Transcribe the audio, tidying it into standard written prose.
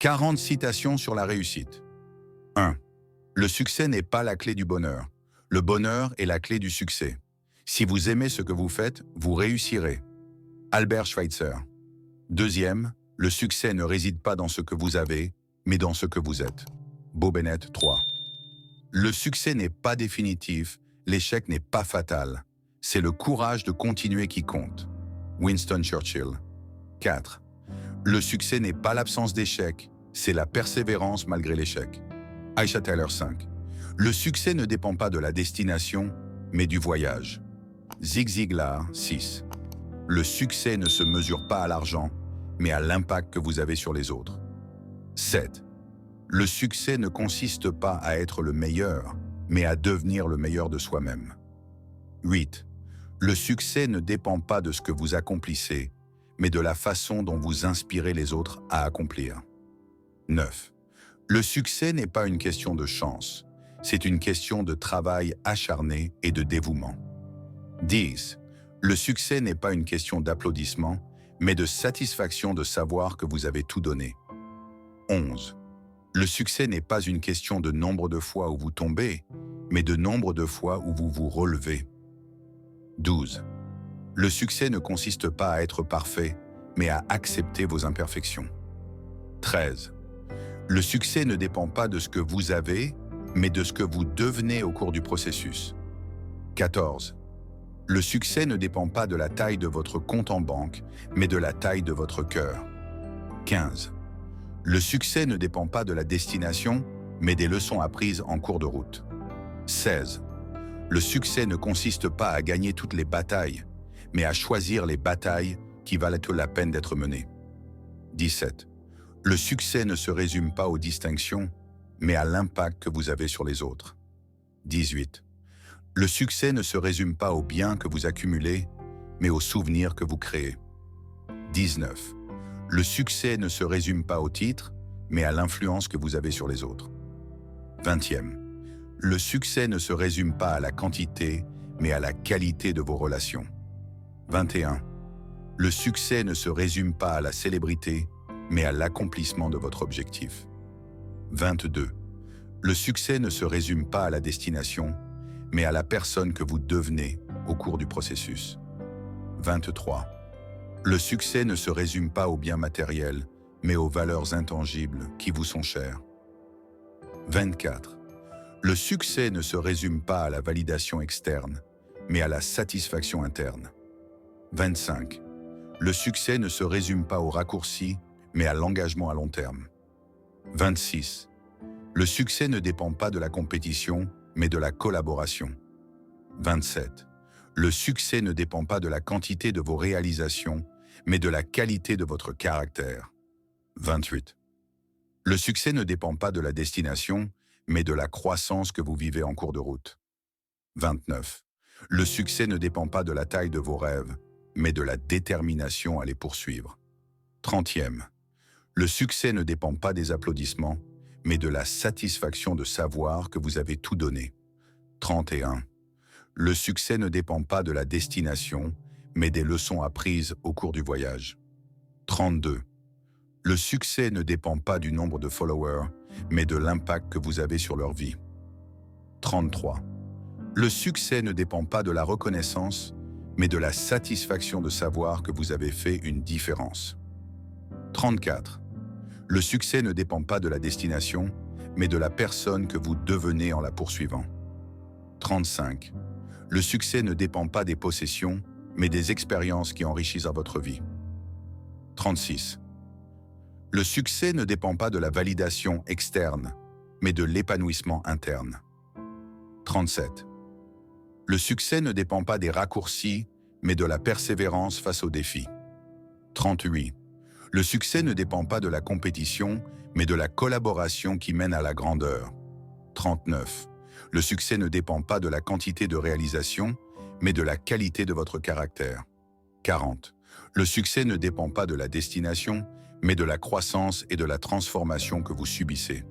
40 citations sur la réussite. 1. Le succès n'est pas la clé du bonheur. Le bonheur est la clé du succès. Si vous aimez ce que vous faites, vous réussirez. Albert Schweitzer. 2. Le succès ne réside pas dans ce que vous avez, mais dans ce que vous êtes. Bo Bennett 3. Le succès n'est pas définitif, l'échec n'est pas fatal. C'est le courage de continuer qui compte. Winston Churchill. 4. Le succès n'est pas l'absence d'échec, c'est la persévérance malgré l'échec. Aisha Tyler 5. Le succès ne dépend pas de la destination, mais du voyage. Zig Ziglar 6. Le succès ne se mesure pas à l'argent, mais à l'impact que vous avez sur les autres. 7. Le succès ne consiste pas à être le meilleur, mais à devenir le meilleur de soi-même. 8. Le succès ne dépend pas de ce que vous accomplissez, mais de la façon dont vous inspirez les autres à accomplir. 9. Le succès n'est pas une question de chance, c'est une question de travail acharné et de dévouement. 10. Le succès n'est pas une question d'applaudissement, mais de satisfaction de savoir que vous avez tout donné. 11. Le succès n'est pas une question de nombre de fois où vous tombez, mais de nombre de fois où vous vous relevez. 12. Le succès ne consiste pas à être parfait, mais à accepter vos imperfections. 13. Le succès ne dépend pas de ce que vous avez, mais de ce que vous devenez au cours du processus. 14. Le succès ne dépend pas de la taille de votre compte en banque, mais de la taille de votre cœur. 15. Le succès ne dépend pas de la destination, mais des leçons apprises en cours de route. 16. Le succès ne consiste pas à gagner toutes les batailles, mais à choisir les batailles qui valent la peine d'être menées. 17. Le succès ne se résume pas aux distinctions, mais à l'impact que vous avez sur les autres. 18. Le succès ne se résume pas aux biens que vous accumulez, mais aux souvenirs que vous créez. 19. Le succès ne se résume pas au titre, mais à l'influence que vous avez sur les autres. 20e. Le succès ne se résume pas à la quantité, mais à la qualité de vos relations. 21. Le succès ne se résume pas à la célébrité, mais à l'accomplissement de votre objectif. 22. Le succès ne se résume pas à la destination, mais à la personne que vous devenez au cours du processus. 23. Le succès ne se résume pas aux biens matériels, mais aux valeurs intangibles qui vous sont chères. 24. Le succès ne se résume pas à la validation externe, mais à la satisfaction interne. 25. Le succès ne se résume pas aux raccourcis, mais à l'engagement à long terme. 26. Le succès ne dépend pas de la compétition, mais de la collaboration. 27. Le succès ne dépend pas de la quantité de vos réalisations, mais de la qualité de votre caractère. 28. Le succès ne dépend pas de la destination, mais de la croissance que vous vivez en cours de route. 29. Le succès ne dépend pas de la taille de vos rêves, mais de la détermination à les poursuivre. 30e. Le succès ne dépend pas des applaudissements, mais de la satisfaction de savoir que vous avez tout donné. 31. Le succès ne dépend pas de la destination, mais des leçons apprises au cours du voyage. 32. Le succès ne dépend pas du nombre de followers, mais de l'impact que vous avez sur leur vie. 33. Le succès ne dépend pas de la reconnaissance, mais de la satisfaction de savoir que vous avez fait une différence. 34. Le succès ne dépend pas de la destination, mais de la personne que vous devenez en la poursuivant. 35. Le succès ne dépend pas des possessions, mais des expériences qui enrichissent votre vie. 36. Le succès ne dépend pas de la validation externe, mais de l'épanouissement interne. 37. Le succès ne dépend pas des raccourcis, mais de la persévérance face aux défis. 38. Le succès ne dépend pas de la compétition, mais de la collaboration qui mène à la grandeur. 39. Le succès ne dépend pas de la quantité de réalisation, mais de la qualité de votre caractère. 40. Le succès ne dépend pas de la destination, mais de la croissance et de la transformation que vous subissez.